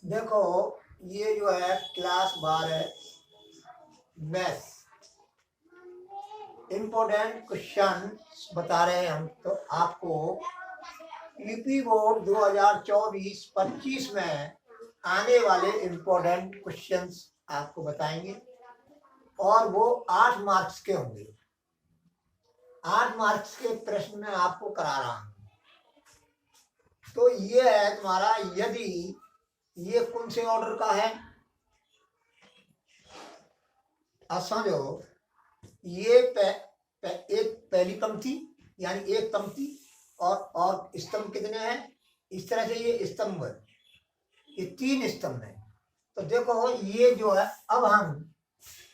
देखो, ये जो है क्लास 12 मैथ्स इम्पोर्टेंट क्वेश्चन बता रहे हैं हम। तो आपको यूपी बोर्ड 2024-25 में आने वाले इम्पोर्टेंट क्वेश्चंस आपको बताएंगे और वो 8 मार्क्स के होंगे। 8 मार्क्स के प्रश्न में आपको करा रहा हूं। तो ये है तुम्हारा, यदि ये कौन से ऑर्डर का है, अब समझो। ये एक पहली पंक्ति यानी एक पंक्ति और स्तंभ कितने हैं, इस तरह से ये स्तंभ है, ये 3 स्तंभ है। तो देखो ये जो है, अब हम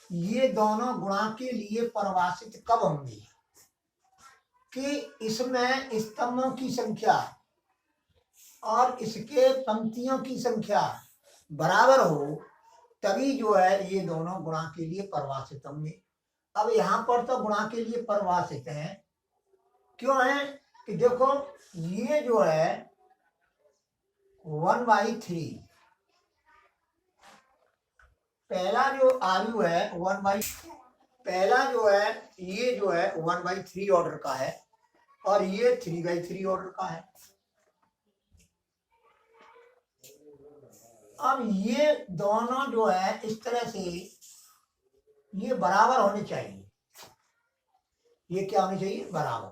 ये दोनों गुणा के लिए परिभाषित कब होंगे कि इसमें स्तंभों की संख्या और इसके पंक्तियों की संख्या बराबर हो, तभी जो है ये दोनों गुणा के लिए परिभाषित होंगे। अब यहाँ पर तो गुणा के लिए परिभाषित है, क्यों है कि देखो ये जो है 1/3, पहला जो आयु है 1/, पहला जो है ये जो है 1/3 ऑर्डर का है और ये 3/3 ऑर्डर का है। अब ये दोनों जो है इस तरह से ये बराबर होने चाहिए, ये क्या होनी चाहिए, बराबर।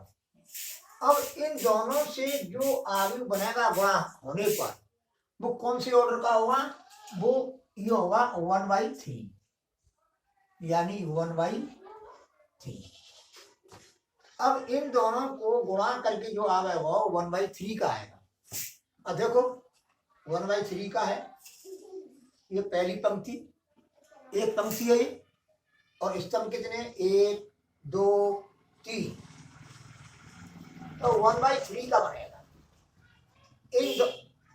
अब इन दोनों से जो आयु बनेगा गुणा होने पर वो कौन से ऑर्डर का होगा, वो ये होगा 1/3 यानी 1/3। अब इन दोनों को गुणा करके जो आएगा वो 1/3 का आएगा। अब देखो 1/3 का है, ये पहली पंक्ति, एक पंक्ति है ये, और स्तंभ कितने, 1 2 3, तो 1/3 का बनेगा।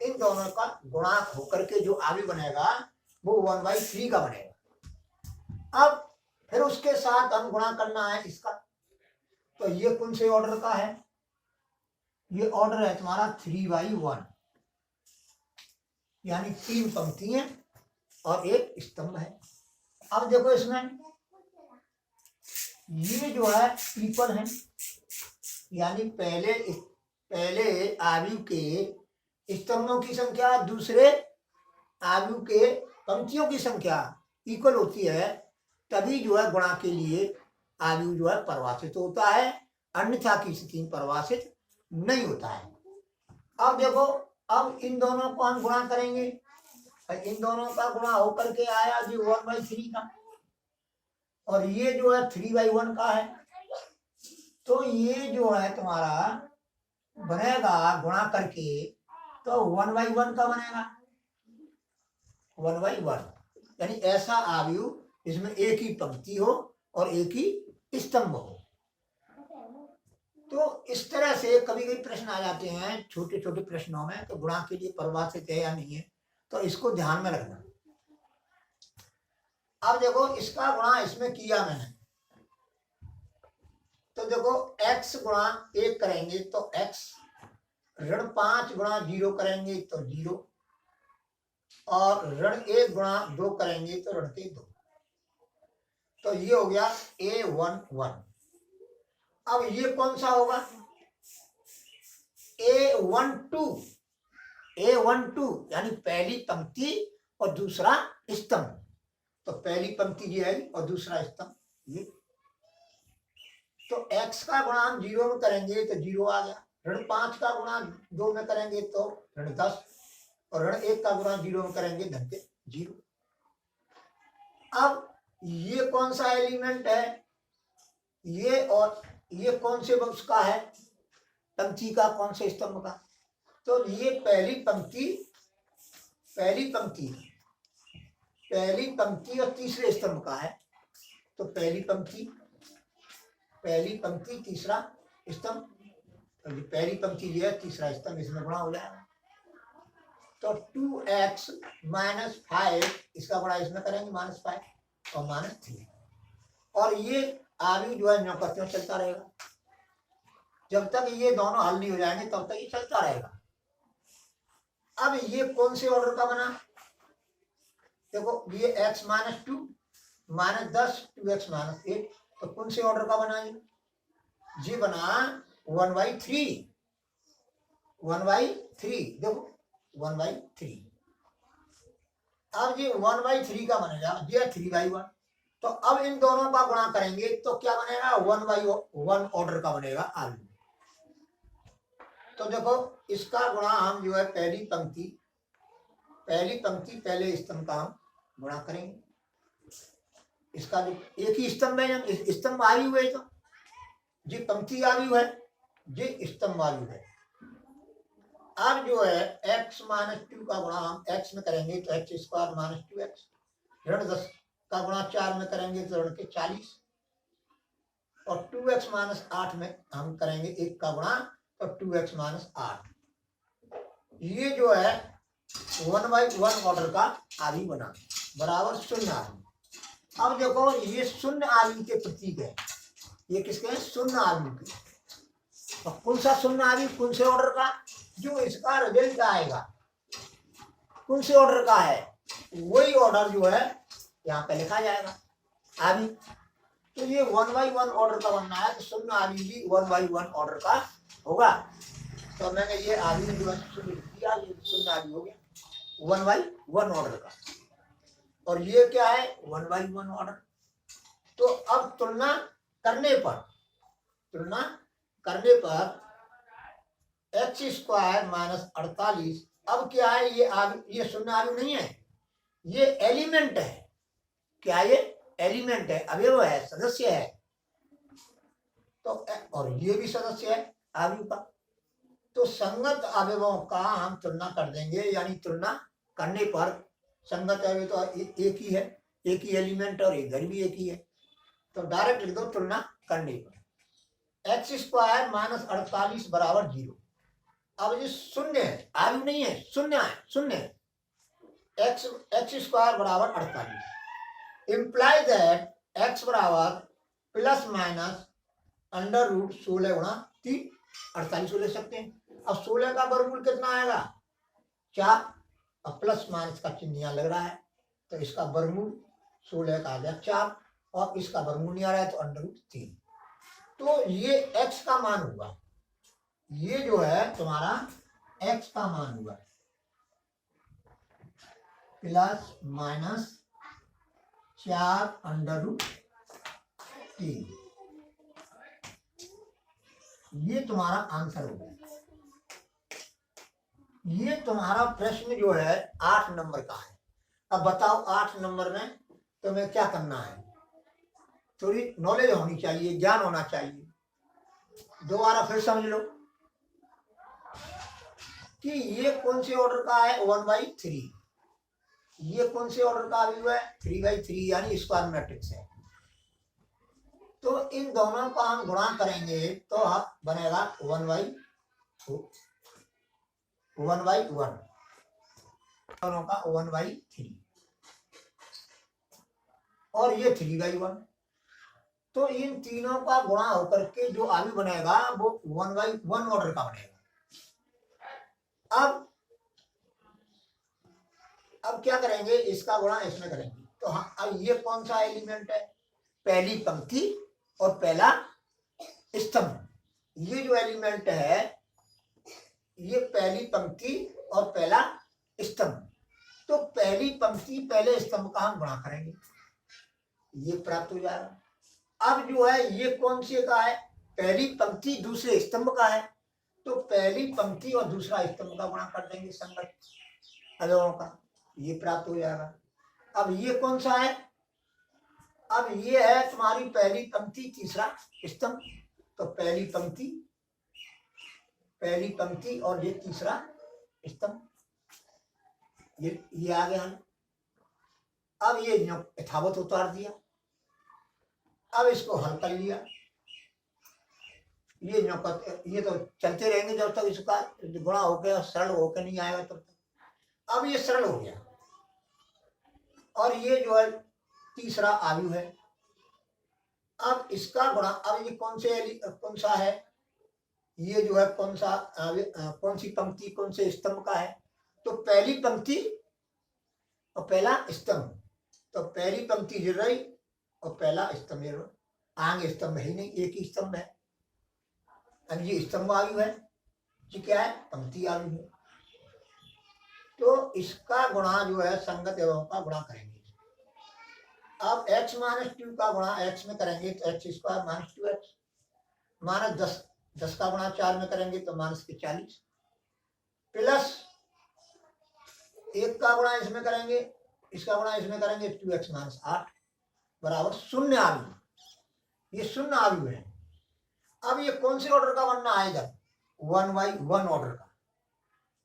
इन दोनों का गुणा होकर के जो आगे बनेगा वो 1/3 का बनेगा। अब फिर उसके साथ हम गुणा करना है इसका, तो ये कौन से ऑर्डर का है, ये ऑर्डर है तुम्हारा 3/1 यानी 3 पंक्तियां और एक स्तंभ है। अब देखो इसमें ये जो है ट्रिपल है, यानी पहले आयु के स्तंभों की संख्या दूसरे आयु के पंक्तियों की संख्या इक्वल होती है, तभी जो है गुणा के लिए आयु जो है परिभाषित होता है, अन्यथा की स्थिति में परिभाषित नहीं होता है। अब देखो, अब इन दोनों को हम गुणा करेंगे, इन दोनों का गुणा होकर के आया जी 1/3 का, और ये जो है 3/1 का है। तो ये जो है तुम्हारा बनेगा गुणा करके, तो 1/1 का बनेगा, 1/1 यानी ऐसा आयु इसमें एक ही पंक्ति हो और एक ही स्तंभ हो। तो इस तरह से कभी कभी प्रश्न आ जाते हैं छोटे छोटे प्रश्नों में, तो गुणा के लिए परिभाषित है या नहीं है, तो इसको ध्यान में रखना। अब देखो इसका गुणा इसमें किया मैंने, तो देखो x गुणा 1 करेंगे तो x, ऋण 5 गुणा 0 करेंगे तो 0, और ऋण 1 गुणा 2 करेंगे तो ऋण के 2। तो ये हो गया A11। अब ये कौन सा होगा, A12 यानी पहली पंक्ति और दूसरा स्तंभ। तो पहली पंक्ति ये है और दूसरा स्तंभ ये। तो x का गुणा हम 0 में करेंगे तो 0 आ गया, ऋण 5 का गुणा 2 में करेंगे तो ऋण 10, और ऋण 1 का गुणा 0 में करेंगे धन के 0। अब ये कौन सा एलिमेंट है, ये, और ये कौन से वंश का है, पंक्ति का, कौन से स्तंभ का, तो ये पहली पंक्ति और तीसरे स्तंभ का है। तो पहली पंक्ति तीसरा स्तंभ, तो पहली पंक्ति जो है तीसरा स्तंभ, इसमें गुणा हो जाएगा। तो 2x - 5 इसका गुणा इसमें करेंगे -5 और -3, और ये आयु जो है नौकतियों चलता रहेगा, जब तक ये दोनों हल नहीं हो जाएंगे तब तक ये चलता रहेगा। अब ये कौन से ऑर्डर का बना, देखो ये x minus 2 minus 10 2x minus 8, तो कौन से ऑर्डर का बना ये बना 1/3, 1/3, देखो 1/3। अब ये 1/3 का बनेगा, ये 3/1। तो अब इन दोनों का गुणा करेंगे तो क्या बनेगा, 1/1 ऑर्डर का बनेगा आलू। तो देखो इसका गुणा हम जो है पहली पंक्ति पहले स्तंभ का हम गुणा करेंगे। इसका जो एक ही स्तंभ है, स्तंभ आयु है, तो ये पंक्ति आयु है, ये स्तंभ आयु है। अब जो है x माइनस 2 का गुणा हम x में करेंगे तो x स्क्वायर माइनस 2x, ऋण 10 का गुणा 4 में करेंगे तो ऋण के 40, और 2x माइनस 8 में हम करेंगे 1 का गुणा तो 2x माइनस 8। ये जो है 1/1 ऑर्डर का आदि बना बराबर शून्य आदि। अब देखो ये शून्य आदि के प्रतीक है, ये किसके हैं, शून्य आदि के। तो कौन सा शून्य आदि, कौन से ऑर्डर का, जो इसका रिजल्ट आएगा कौन से ऑर्डर का है, वही ऑर्डर जो है यहाँ पे लिखा जाएगा आदि। तो ये 1/1 ऑर्डर का बनना है, तो शून्य आदि भी 1/1 ऑर्डर का होगा। तो मैंने ये आदि जो है शून्य आदि हो गया 1/1 ऑर्डर का, और ये क्या है 1/1 ऑर्डर। तो अब तुलना करने पर एक्स स्क्वायर माइनस 48, अब क्या है ये शून्य आयु नहीं है, ये एलिमेंट है। क्या ये एलिमेंट है, अवयव है, सदस्य है। तो और ये भी सदस्य है आयु का। तो संगत अवयवों का हम तुलना कर देंगे, यानी तुलना करने पर संगत अवयव तो एक ही है, एक ही एलिमेंट, और इधर भी एक ही है। तो डायरेक्ट लिख दो तुलना करने पर, एक्स स्क्वायर माइनस 48 बराबर 0। अब ये शून्य है, आयु नहीं है, शून्य है, शून्य। एक्स स्क्वायर बराबर 48 इम्प्लाई दैट एक्स बराबर प्लस माइनस अंडर रूट 16 गुणा 3, 48 ले सकते हैं। अब 16 का वर्गमूल कितना आएगा 4, अब प्लस माइनस का चिन्ह यहाँ लग रहा है, तो इसका वर्गमूल 16 का आ गया 4, और इसका वर्गमूल नहीं आ रहा है तो अंडर रूट 3। तो ये x का मान हुआ, ये जो है तुम्हारा x का मान हुआ प्लस माइनस 4 अंडर रूट 3। ये तुम्हारा आंसर हो गया। ये तुम्हारा प्रश्न जो है 8 नंबर का है। अब बताओ 8 नंबर में तुम्हें क्या करना है, थोड़ी नॉलेज होनी चाहिए, ज्ञान होना चाहिए। दोबारा फिर समझ लो कि ये कौन से ऑर्डर का है 1/3, ये कौन से ऑर्डर का भी है 3/3, यानी स्क्वायर मैट्रिक्स है। तो इन दोनों का हम गुणा करेंगे तो बनेगा 1/1, दोनों का 1/3, और ये 3/1। तो इन तीनों का गुणा होकर के जो आयु बनेगा वो 1/1 ऑर्डर का बनेगा। अब क्या करेंगे, इसका गुणा इसमें करेंगे। तो हाँ, अब ये कौन सा एलिमेंट है, पहली पंक्ति और पहला स्तंभ। ये जो एलिमेंट है ये पहली पंक्ति और पहला स्तंभ। तो पहली पंक्ति पहले स्तंभ का हम गुणा करेंगे, ये प्राप्त हो जाएगा। अब जो है ये कौन से का है, पहली पंक्ति दूसरे स्तंभ का है, तो पहली पंक्ति और दूसरा स्तंभ का गुणा कर देंगे संगत अवयवों का, ये प्राप्त हो जाएगा। अब ये कौन सा है, अब ये है तुम्हारी पहली पंक्ति तीसरा स्तंभ। तो पहली पंक्ति और ये तीसरा स्तंभ, ये आ गया। अब ये यथावत उतार दिया, अब इसको हल कर लिया। ये तो चलते रहेंगे जब तक इसका गुणा होकर सरल होकर नहीं आएगा तब तक। अब ये सरल हो गया, और ये जो है तीसरा आयु है। अब इसका गुणा, अब ये कौन सा है, ये जो है कौन सी पंक्ति कौन से स्तंभ का है, तो पहली पंक्ति और पहला स्तंभ, तो पहली पंक्ति गिर रही और पहला स्तंभ गिर रहा। आगे स्तंभ है ही नहीं, एक ही स्तंभ है। अब ये स्तंभ आयु है, ये क्या है, पंक्ति आयु है। तो इसका गुणा जो है संगत एवं का गुणा करेंगे। अब x माइनस 2 का गुणा x में करेंगे तो x square minus 2x, minus 10 का गुणा 4 में करेंगे तो माइनस के 40, प्लस 1 का गुणा इसमें करेंगे, इसका गुणा इसमें करेंगे 2x माइनस 8 बराबर शून्य आयु। ये शून्य आयु है। अब ये कौन से ऑर्डर का बनना आएगा, 1/1 ऑर्डर का।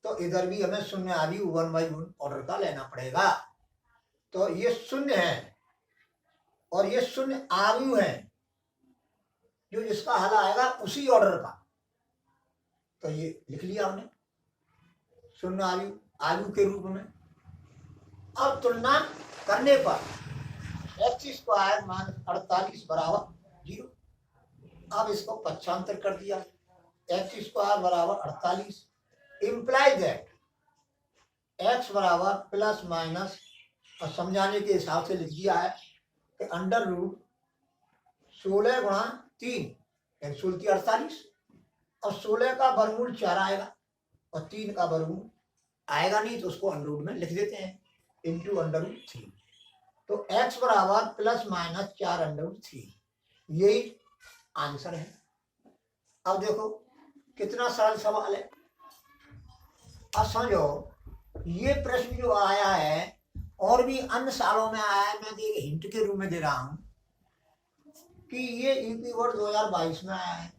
तो इधर भी हमें शून्य आयु 1/1 ऑर्डर का लेना पड़ेगा। तो ये शून्य है और ये शून्य आयु है, जो जिसका हल आएगा उसी ऑर्डर का। तो ये लिख लिया हमने शून्य आयु आयु के रूप में। अब तुलना करने पर x स्क्वायर माइनस 48 बराबर 0। अब इसको पक्षांतर कर दिया, x स्क्वायर बराबर 48 इम्प्लाई दैट x बराबर प्लस माइनस, और समझाने के हिसाब से लिख दिया है कि अंडर रूट 16 गुणा 3 यानी 48, और 16 का वर्गमूल 4 आएगा और 3 का वर्गमूल आएगा नहीं, तो उसको अंडर रूट में लिख देते हैं इंटू अंडर रूट 3। तो x बराबर प्लस माइनस 4 अंडर रूट 3, यही आंसर है। अब देखो कितना सरल सवाल है। अब समझो ये प्रश्न जो आया है और भी अन्य सालों में आया है, मैं एक हिंट के रूप में दे रहा हूं कि ये यूपी बोर्ड 2022 में आया है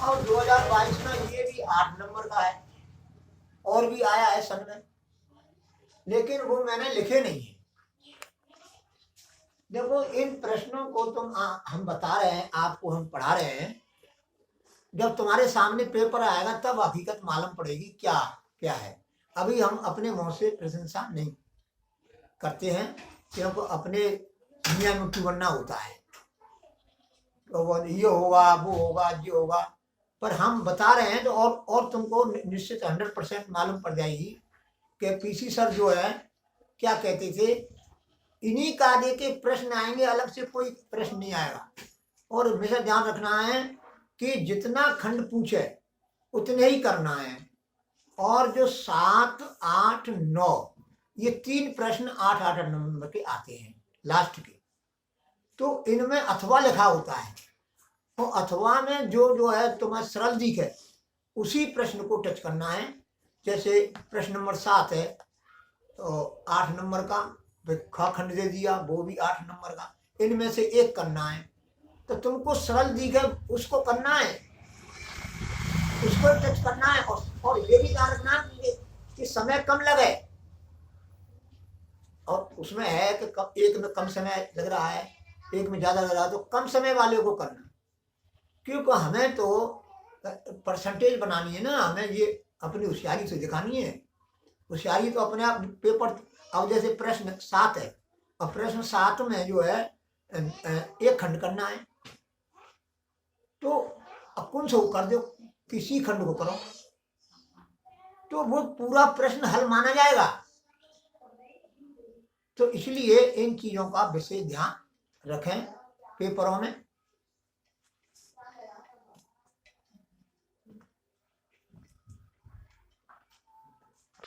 और 2022 में ये भी 8 नंबर का है और भी आया है सन में, लेकिन वो मैंने लिखे नहीं है। देखो इन प्रश्नों को हम बता रहे हैं, आपको हम पढ़ा रहे हैं। जब तुम्हारे सामने पेपर आएगा तब हकीकत मालूम पड़ेगी क्या क्या है। अभी हम अपने मुंह से प्रशंसा नहीं करते हैं, क्योंकि अपने दुनिया में क्यों बनना होता है, तो वो ये होगा वो होगा ये होगा, पर हम बता रहे हैं तो और तुमको निश्चित 100% मालूम पड़ जाएगी कि पीसी सर जो है क्या कहते थे, इन्हीं कायदे के प्रश्न आएंगे, अलग से कोई प्रश्न नहीं आएगा। और हमेशा ध्यान रखना है कि जितना खंड पूछे उतने ही करना है। और जो 7, 8, 9 ये 3 प्रश्न 8 नंबर के आते हैं लास्ट के, तो इनमें अथवा लिखा होता है। तो अथवा में जो है तुम्हें सरल दिखे उसी प्रश्न को टच करना है। जैसे प्रश्न नंबर 7 है तो 8 नंबर का, ख खंड दे दिया वो भी 8 नंबर का, इनमें से एक करना है। तो तुमको सरल दिखे उसको करना है, उसको टच करना है। और ये भी ध्यान रखना कि समय कम लगे, और उसमें है कि एक में कम समय लग रहा है एक में ज्यादा लग रहा है, तो कम समय वाले को करना, क्योंकि हमें तो परसेंटेज बनानी है ना, हमें ये अपनी होशियारी से दिखानी है। होशियारी तो अपने आप पेपर, अब जैसे प्रश्न 7 है और प्रश्न 7 में जो है एक खंड करना है, तो अब कौन सा कर दो, किसी खंड को करो तो वो पूरा प्रश्न हल माना जाएगा। तो इसलिए इन चीजों का विशेष ध्यान रखें पेपरों में।